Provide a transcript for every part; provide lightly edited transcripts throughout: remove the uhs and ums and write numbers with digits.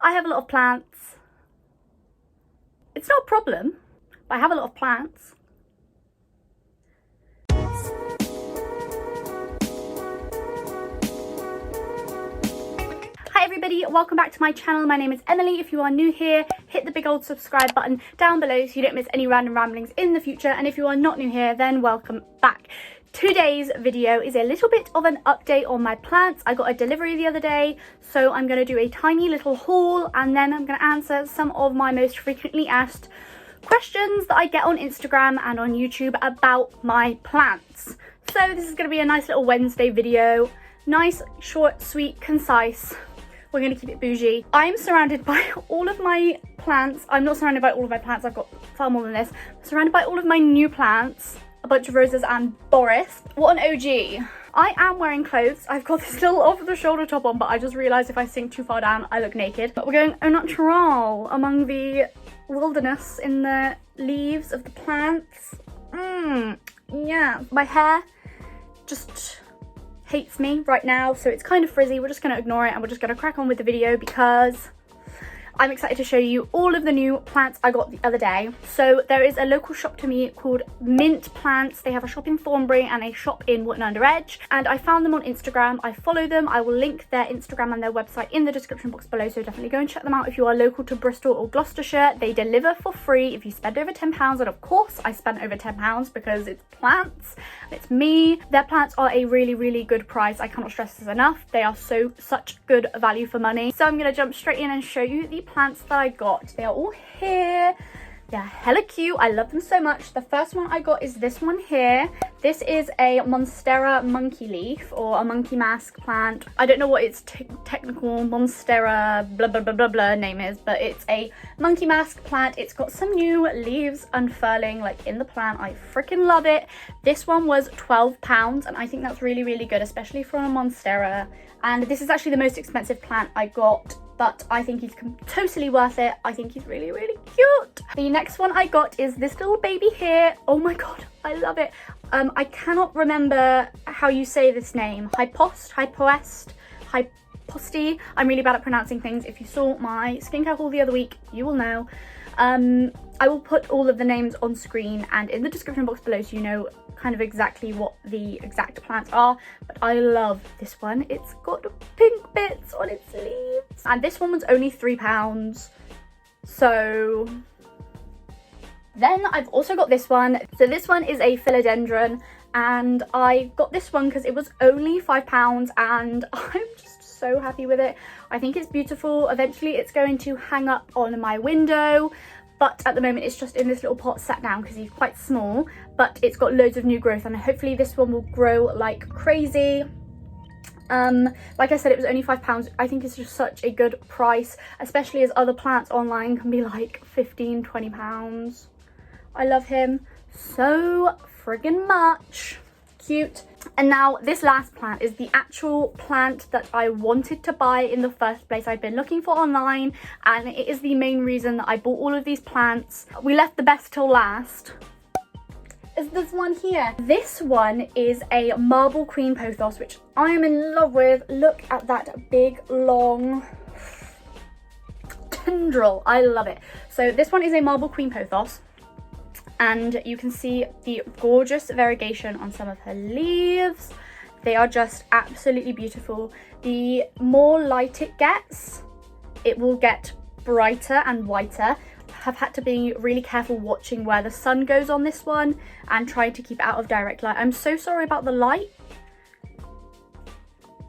I have a lot of plants. It's not a problem, but I have a lot of plants. Hi everybody, welcome back to my channel. My name is Emily. If you are new here, hit the big old subscribe button down below so you don't miss any random ramblings in the future. And if you are not new here, then welcome back. Today's video is a little bit of an update on my plants. I got a delivery the other day, so I'm going to do a tiny little haul and then I'm going to answer some of my most frequently asked questions that I get on Instagram and on YouTube about my plants. So this is going to be a nice little Wednesday video. Nice, short, sweet, concise. We're going to keep it bougie. I'm surrounded by all of my plants. I'm not surrounded by all of my plants. I've got far more than this. I'm surrounded by all of my new plants. A bunch of roses and Boris. What an OG. I am wearing clothes. I've got this little off the shoulder top on, but I just realised if I sink too far down, I look naked. But we're going au natural among the wilderness in the leaves of the plants. Yeah. My hair just hates me right now, so it's kind of frizzy. We're just going to ignore it and we're just going to crack on with the video because I'm excited to show you all of the new plants I got the other day. So there is a local shop to me called Mint Plants. They have a shop in Thornbury and a shop in Wootton Under Edge, and I found them on Instagram. I follow them. I will link their Instagram and their website in the description box below, so definitely go and check them out if you are local to Bristol or Gloucestershire. They deliver for free if you spend over £10, and of course I spent over £10 because it's plants and it's me. Their plants are a really good price. I cannot stress this enough. They are such good value for money. So I'm going to jump straight in and show you the plants that I got. They are all here. They're hella cute. I love them so much. The first one I got is this one here. This is a Monstera monkey leaf, or a monkey mask plant. I don't know what its technical Monstera blah blah blah blah blah name is, but it's a monkey mask plant. It's got some new leaves unfurling like in the plant. I freaking love it. This one was £12 and I think that's really good, especially for a Monstera. And this is actually the most expensive plant I got, but I think he's totally worth it. I think he's really cute. The next one I got is this little baby here. Oh my god, I love it. I cannot remember how you say this name. Hypoestes. I'm really bad at pronouncing things. If you saw my skincare haul the other week, you will know. I will put all of the names on screen and in the description box below so you know kind of exactly what the exact plants are, but I love this one. It's got pink bits on its leaves, and this one was only £3. So then I've also got this one. So this one is a philodendron, and I got this one because it was only £5 and I'm just so happy with it. I think it's beautiful. Eventually it's going to hang up on my window, but at the moment it's just in this little pot sat down because he's quite small, but it's got loads of new growth and hopefully this one will grow like crazy. Like I said, it was only £5. I think it's just such a good price, especially as other plants online can be like £15–20. I love him so friggin' much. Cute. And now this last plant is the actual plant that I wanted to buy in the first place. I've been looking for online and it is the main reason that I bought all of these plants. We left the best till last. Is this one here. This one is a marble queen pothos, which I am in love with. Look at that big long tendril. I love it. So this one is a marble queen pothos, and you can see the gorgeous variegation on some of her leaves. They are just absolutely beautiful. The more light it gets, it will get brighter and whiter. I've had to be really careful watching where the sun goes on this one and trying to keep it out of direct light. I'm so sorry about the light.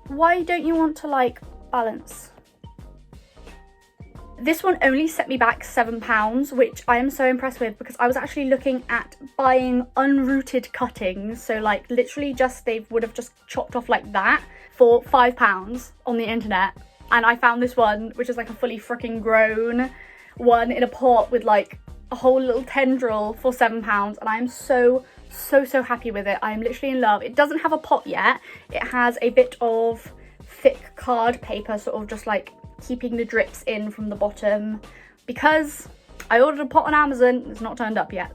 Why don't you want to like balance? This one only set me back £7, which I am so impressed with because I was actually looking at buying unrooted cuttings. So like literally just, they would have just chopped off like that for £5 on the internet. And I found this one, which is like a fully freaking grown one in a pot with like a whole little tendril for £7. And I am so happy with it. I am literally in love. It doesn't have a pot yet. It has a bit of thick card paper, sort of just like keeping the drips in from the bottom, because I ordered a pot on Amazon. It's not turned up yet.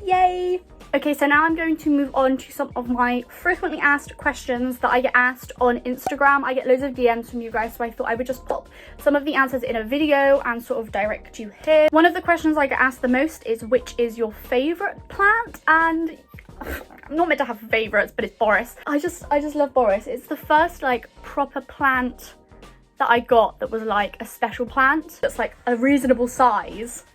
Yay! Okay, so now I'm going to move on to some of my frequently asked questions that I get asked on Instagram. I get loads of DMs from you guys, so I thought I would just pop some of the answers in a video and sort of direct you here. One of the questions I get asked the most is, which is your favourite plant? And I'm not meant to have favourites, but it's Boris. I just love Boris. It's the first like proper plant that I got that was like a special plant that's like a reasonable size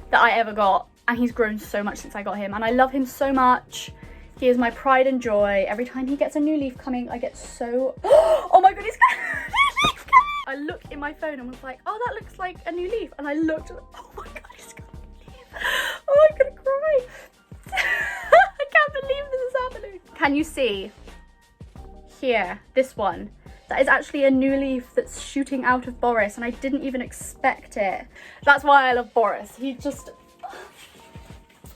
that I ever got. And he's grown so much since I got him, and I love him so much. He is my pride and joy. Every time he gets a new leaf coming, I get so... Oh my god, he's got a new leaf coming! I looked in my phone and was like, oh, that looks like a new leaf. And I looked and, oh my god, he's got a new leaf. Oh, I'm gonna cry. I can't believe this is happening. Can you see? Here, this one. That is actually a new leaf that's shooting out of Boris, and I didn't even expect it. That's why I love Boris. He just...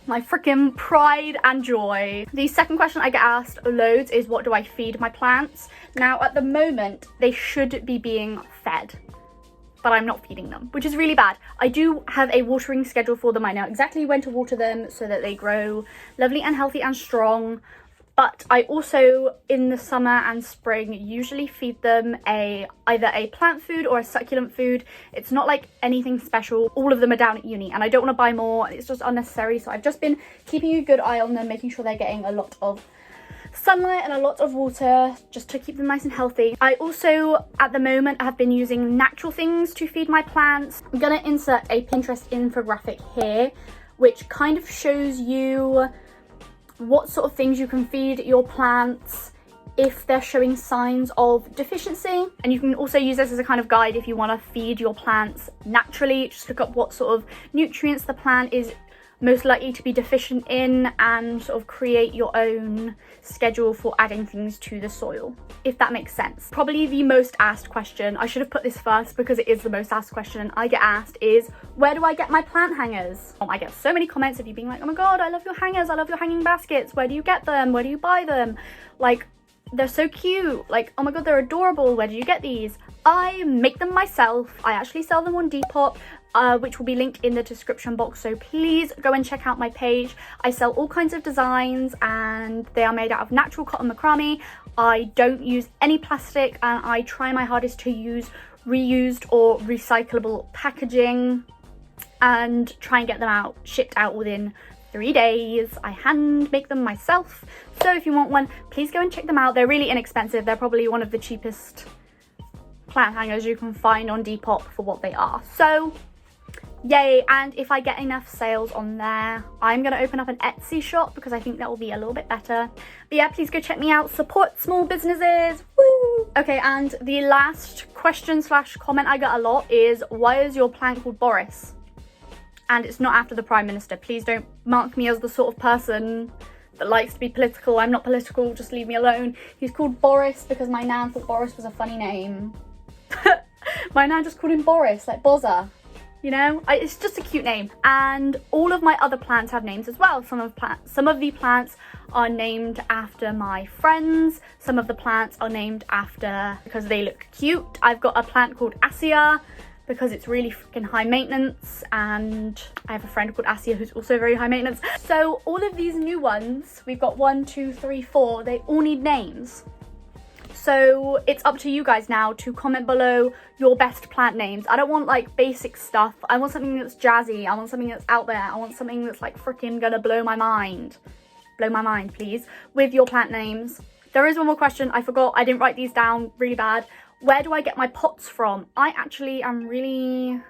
my freaking pride and joy. The second question I get asked loads is, what do I feed my plants? Now, at the moment, they should be being fed, but I'm not feeding them, which is really bad. I do have a watering schedule for them. I know exactly when to water them so that they grow lovely and healthy and strong. But I also, in the summer and spring, usually feed them either a plant food or a succulent food. It's not like anything special. All of them are down at uni and I don't want to buy more. It's just unnecessary. So I've just been keeping a good eye on them, making sure they're getting a lot of sunlight and a lot of water just to keep them nice and healthy. I also, at the moment, have been using natural things to feed my plants. I'm going to insert a Pinterest infographic here, which kind of shows you what sort of things you can feed your plants if they're showing signs of deficiency. And you can also use this as a kind of guide if you want to feed your plants naturally. Just look up what sort of nutrients the plant is most likely to be deficient in and sort of create your own schedule for adding things to the soil, if that makes sense. Probably the most asked question, I should have put this first because it is the most asked question I get asked, is where do I get my plant hangers? I get so many comments of you being like, oh my god, I love your hangers, I love your hanging baskets, where do you get them, where do you buy them? Like, they're so cute, like, oh my god, they're adorable, where do you get these? I make them myself. I actually sell them on Depop, which will be linked in the description box, so please go and check out my page. I sell all kinds of designs and they are made out of natural cotton macrame. I don't use any plastic and I try my hardest to use reused or recyclable packaging and try and get them shipped out within 3 days. I hand make them myself, so if you want one, please go and check them out. They're really inexpensive. They're probably one of the cheapest plant hangers you can find on Depop for what they are. So yay. And if I get enough sales on there, I'm going to open up an Etsy shop because I think that will be a little bit better. But yeah, please go check me out. Support small businesses. Woo! Okay, and the last question / comment I get a lot is, why is your plant called Boris? And it's not after the Prime Minister. Please don't mark me as the sort of person that likes to be political. I'm not political, just leave me alone. He's called Boris because my nan thought Boris was a funny name. My nan just called him Boris, like Bozza. You know, it's just a cute name. And all of my other plants have names as well. Some of the plants are named after my friends. Some of the plants are named after because they look cute. I've got a plant called Asia because it's really freaking high maintenance, and I have a friend called Asia who's also very high maintenance. So all of these new ones, we've got 1, 2, 3, 4, they all need names. So it's up to you guys now to comment below your best plant names. I don't want like basic stuff. I want something that's jazzy. I want something that's out there. I want something that's like freaking gonna blow my mind. Blow my mind, please, with your plant names. There is one more question. I forgot. I didn't write these down. Really bad. Where do I get my pots from? I actually am really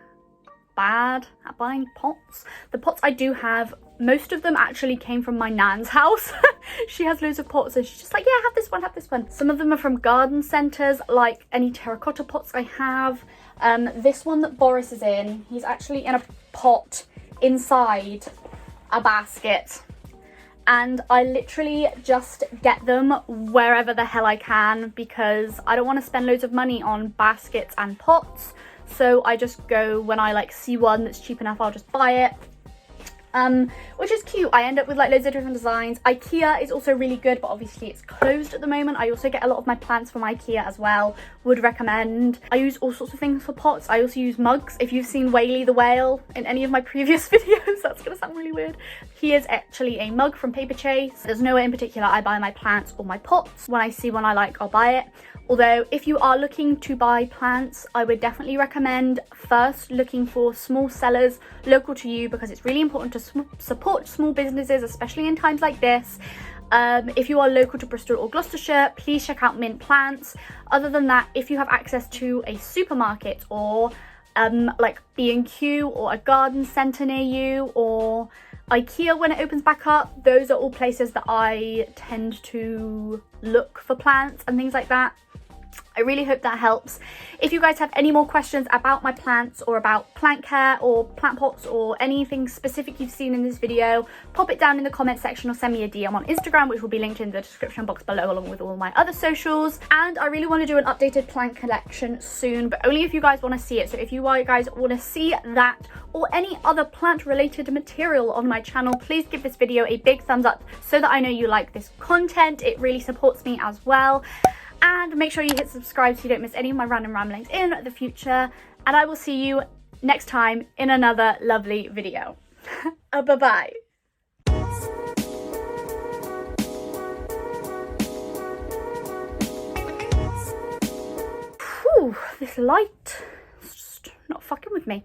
bad at buying pots. The pots I do have, most of them actually came from my nan's house. She has loads of pots and she's just like, yeah, have this one, have this one. Some of them are from garden centres, like any terracotta pots I have. This one that Boris is in, he's actually in a pot inside a basket. And I literally just get them wherever the hell I can because I don't want to spend loads of money on baskets and pots. So I just go, when I like see one that's cheap enough, I'll just buy it. Which is cute. I end up with like loads of different designs. IKEA is also really good, but obviously it's closed at the moment. I also get a lot of my plants from IKEA as well. Would recommend. I use all sorts of things for pots. I also use mugs. If you've seen Whaley the whale in any of my previous videos, that's gonna sound really weird. Here's actually a mug from Paper Chase. There's nowhere in particular I buy my plants or my pots. When I see one I like, I'll buy it. Although if you are looking to buy plants, I would definitely recommend first looking for small sellers local to you, because it's really important to support small businesses, especially in times like this. If you are local to Bristol or Gloucestershire, please check out Mint Plants. Other than that, if you have access to a supermarket or like B&Q or a garden centre near you, or IKEA when it opens back up, those are all places that I tend to look for plants and things like that. I really hope that helps. If you guys have any more questions about my plants or about plant care or plant pots or anything specific you've seen in this video, pop it down in the comment section or send me a DM on Instagram, which will be linked in the description box below, along with all my other socials. And I really want to do an updated plant collection soon, but only if you guys want to see it. So if you guys want to see that or any other plant related material on my channel, please give this video a big thumbs up so that I know you like this content. It really supports me as well. And make sure you hit subscribe so you don't miss any of my random ramblings in the future. And I will see you next time in another lovely video. Bye-bye. This light is just not fucking with me.